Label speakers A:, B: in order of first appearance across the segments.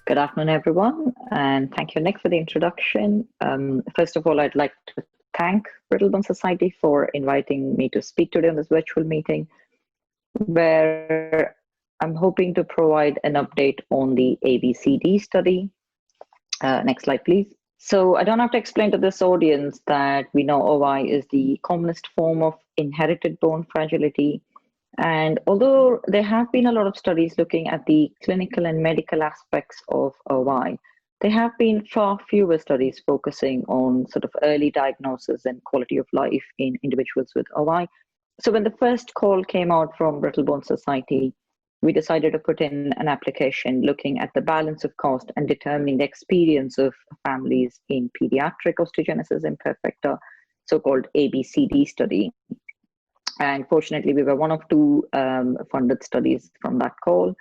A: Good afternoon, everyone, and thank you, Nick, for the introduction. First of all, I'd like to thank Brittle Bone Society for inviting me to speak today on this virtual meeting, where I'm hoping to provide an update on the ABCD study. Next slide, please. So I don't have to explain to this audience that we know OI is the commonest form of inherited bone fragility. And although there have been a lot of studies looking at the clinical and medical aspects of OI, there have been far fewer studies focusing on sort of early diagnosis and quality of life in individuals with OI. So when the first call came out from Brittle Bone Society, we decided to put in an application looking at the balance of cost and determining the experience of families in pediatric osteogenesis imperfecta, so-called ABCD study. And fortunately, we were one of two funded studies from that call.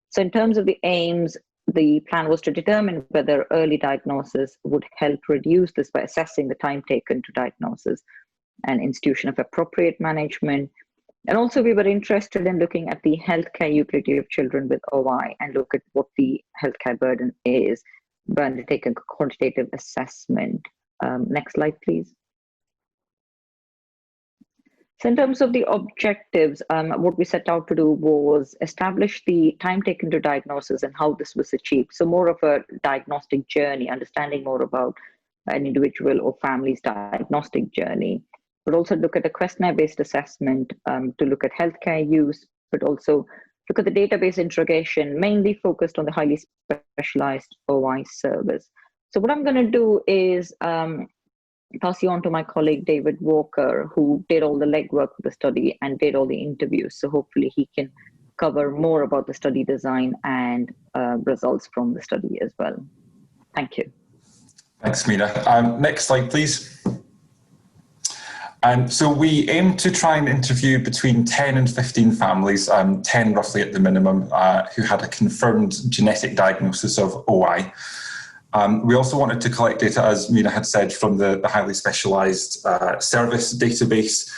A: So in terms of the aims, the plan was to determine whether early diagnosis would help reduce this by assessing the time taken to diagnosis and institution of appropriate management. And also we were interested in looking at the healthcare utility of children with OI and look at what the healthcare burden is by undertaking a quantitative assessment. Next slide, please. So in terms of the objectives, what we set out to do was establish the time taken to diagnosis and how this was achieved. So more of a diagnostic journey, understanding more about an individual or family's diagnostic journey, but also look at a questionnaire-based assessment to look at healthcare use, but also look at the database interrogation, mainly focused on the highly specialized OI service. So what I'm going to do is pass you on to my colleague, David Walker, who did all the legwork for the study and did all the interviews. So hopefully he can cover more about the study design and results from the study as well. Thank you.
B: Thanks, Meena. Next slide, please. So we aim to try and interview between 10 and 15 families, 10 roughly at the minimum, who had a confirmed genetic diagnosis of OI. We also wanted to collect data, as Meena had said, from the highly specialised service database,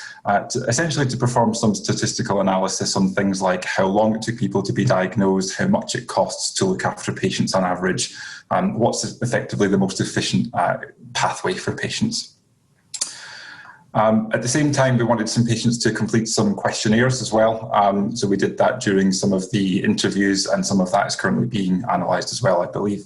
B: essentially to perform some statistical analysis on things like how long it took people to be diagnosed, how much it costs to look after patients on average, what's effectively the most efficient pathway for patients. At the same time, we wanted some patients to complete some questionnaires as well. So we did that during some of the interviews, and some of that is currently being analysed as well, I believe.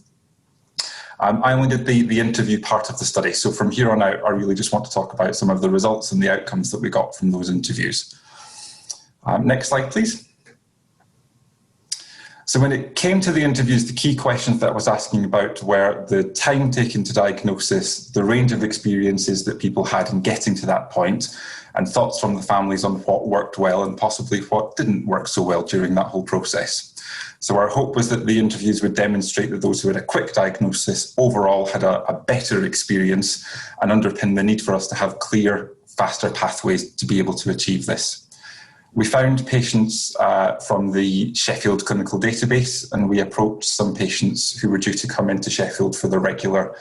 B: I only did the interview part of the study, so from here on out, I really just want to talk about some of the results and the outcomes that we got from those interviews. Next slide, please. So when it came to the interviews, the key questions that I was asking about were the time taken to diagnosis, the range of experiences that people had in getting to that point, and thoughts from the families on what worked well and possibly what didn't work so well during that whole process. So our hope was that the interviews would demonstrate that those who had a quick diagnosis overall had a better experience and underpin the need for us to have clear, faster pathways to be able to achieve this. We found patients from the Sheffield clinical database, and we approached some patients who were due to come into Sheffield for the regular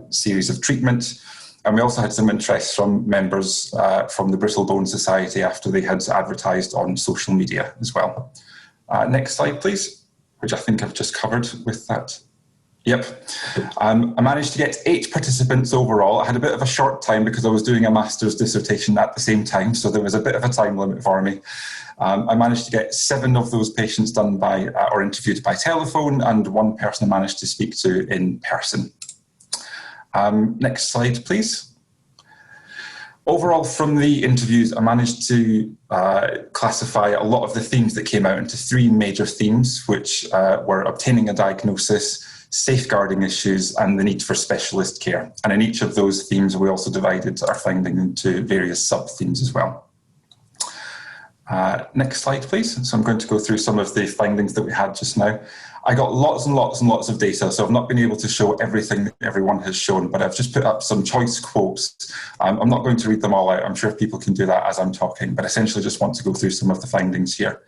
B: series of treatment. And we also had some interest from members from the Brittle Bone Society after they had advertised on social media as well. Next slide, please, which I think I've just covered with that. Yep. I managed to get 8 participants overall. I had a bit of a short time because I was doing a master's dissertation at the same time, so there was a bit of a time limit for me. I managed to get 7 of those patients done by or interviewed by telephone, and 1 person I managed to speak to in person. Next slide, please. Overall, from the interviews, I managed to classify a lot of the themes that came out into 3 major themes, which were obtaining a diagnosis, safeguarding issues, and the need for specialist care. And in each of those themes, we also divided our finding into various sub-themes as well. Next slide, please. So I'm going to go through some of the findings that we had just now. I got lots and lots and lots of data, so I've not been able to show everything that everyone has shown, but I've just put up some choice quotes. I'm not going to read them all out. I'm sure people can do that as I'm talking, but essentially just want to go through some of the findings here.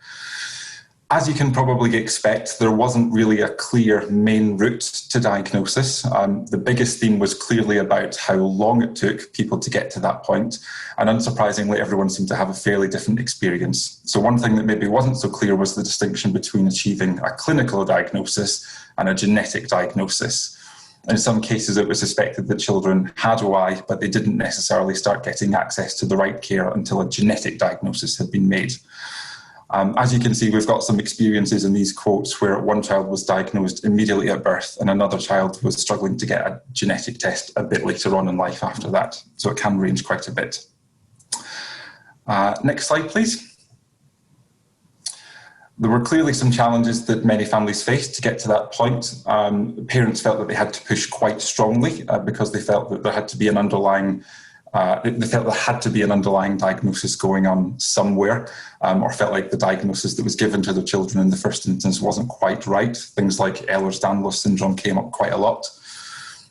B: As you can probably expect, there wasn't really a clear main route to diagnosis. The biggest theme was clearly about how long it took people to get to that point, and unsurprisingly, everyone seemed to have a fairly different experience. So one thing that maybe wasn't so clear was the distinction between achieving a clinical diagnosis and a genetic diagnosis. In some cases, it was suspected that children had OI, but they didn't necessarily start getting access to the right care until a genetic diagnosis had been made. As you can see, we've got some experiences in these quotes where one child was diagnosed immediately at birth and another child was struggling to get a genetic test a bit later on in life after that. So it can range quite a bit. Next slide, please. There were clearly some challenges that many families faced to get to that point. Parents felt that they had to push quite strongly because they felt that there had to be an underlying diagnosis going on somewhere, or felt like the diagnosis that was given to their children in the first instance wasn't quite right. Things like Ehlers-Danlos syndrome came up quite a lot.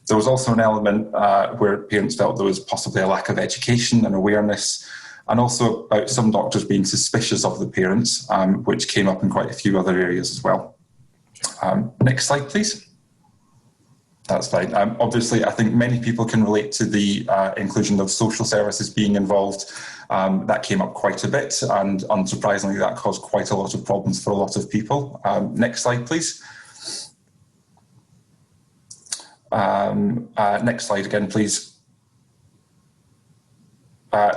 B: There was also an element where parents felt there was possibly a lack of education and awareness, and also about some doctors being suspicious of the parents, which came up in quite a few other areas as well. Next slide, please. That's fine. Obviously, I think many people can relate to the inclusion of social services being involved. That came up quite a bit, and unsurprisingly, that caused quite a lot of problems for a lot of people. Next slide, please. Next slide again, please.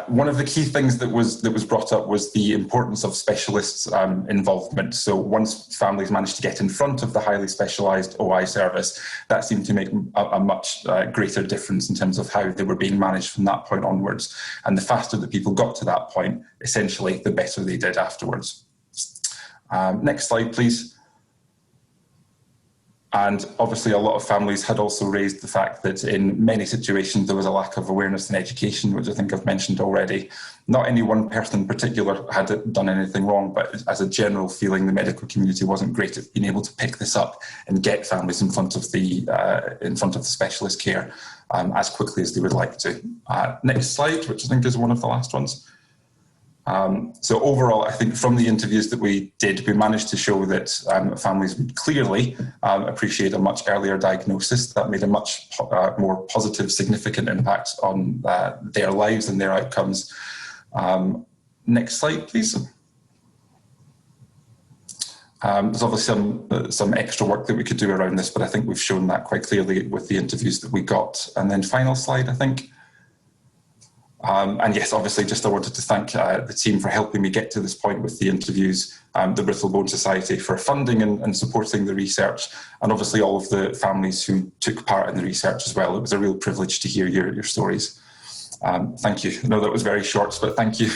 B: One of the key things that was brought up was the importance of specialists' involvement. So once families managed to get in front of the highly specialised OI service, that seemed to make a much greater difference in terms of how they were being managed from that point onwards. And the faster that people got to that point, essentially, the better they did afterwards. Next slide, please. And obviously a lot of families had also raised the fact that in many situations there was a lack of awareness and education, which I think I've mentioned already. Not any one person in particular had done anything wrong, but as a general feeling, the medical community wasn't great at being able to pick this up and get families in front of the specialist care as quickly as they would like to. Next slide, which I think is one of the last ones. So overall, I think from the interviews that we did, we managed to show that families would clearly appreciate a much earlier diagnosis that made a much more positive, significant impact on their lives and their outcomes. Next slide, please. There's obviously some extra work that we could do around this, but I think we've shown that quite clearly with the interviews that we got. And then final slide, I think. And yes, obviously, I wanted to thank the team for helping me get to this point with the interviews, the Brittle Bone Society for funding and supporting the research, and obviously all of the families who took part in the research as well. It was a real privilege to hear your stories. Thank you. I know that was very short, but thank you.